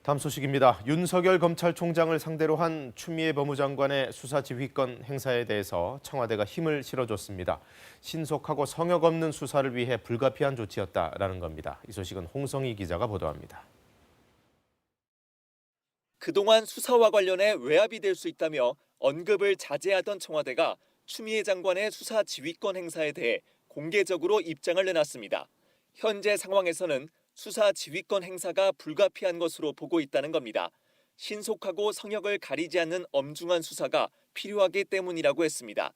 다음 소식입니다. 윤석열 검찰총장을 상대로 한 추미애 법무장관의 수사지휘권 행사에 대해서 청와대가 힘을 실어줬습니다. 신속하고 성역 없는 수사를 위해 불가피한 조치였다라는 겁니다. 이 소식은 홍성희 기자가 보도합니다. 그동안 수사와 관련해 외압이 될 수 있다며 언급을 자제하던 청와대가 추미애 장관의 수사 지휘권 행사에 대해 공개적으로 입장을 내놨습니다. 현재 상황에서는 수사 지휘권 행사가 불가피한 것으로 보고 있다는 겁니다. 신속하고 성역을 가리지 않는 엄중한 수사가 필요하기 때문이라고 했습니다.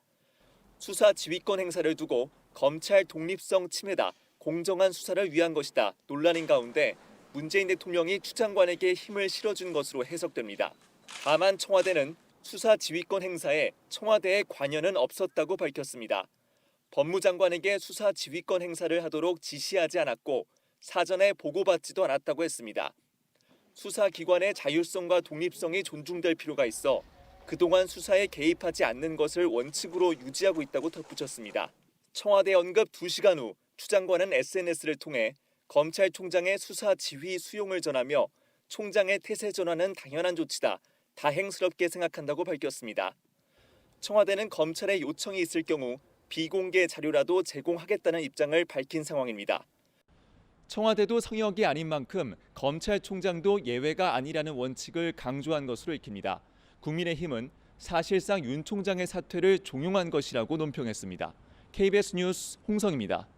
수사 지휘권 행사를 두고 검찰 독립성 침해다, 공정한 수사를 위한 것이다 논란인 가운데 문재인 대통령이 추 장관에게 힘을 실어준 것으로 해석됩니다. 다만 청와대는 수사 지휘권 행사에 청와대의 관여는 없었다고 밝혔습니다. 법무장관에게 수사 지휘권 행사를 하도록 지시하지 않았고 사전에 보고받지도 않았다고 했습니다. 수사기관의 자율성과 독립성이 존중될 필요가 있어 그동안 수사에 개입하지 않는 것을 원칙으로 유지하고 있다고 덧붙였습니다. 청와대 언급 2시간 후 추 장관은 SNS를 통해 검찰총장의 수사 지휘 수용을 전하며 총장의 태세 전환은 당연한 조치다, 다행스럽게 생각한다고 밝혔습니다. 청와대는 검찰의 요청이 있을 경우 비공개 자료라도 제공하겠다는 입장을 밝힌 상황입니다. 청와대도 성역이 아닌 만큼 검찰총장도 예외가 아니라는 원칙을 강조한 것으로 읽힙니다. 국민의힘은 사실상 윤 총장의 사퇴를 종용한 것이라고 논평했습니다. KBS 뉴스 홍성입니다.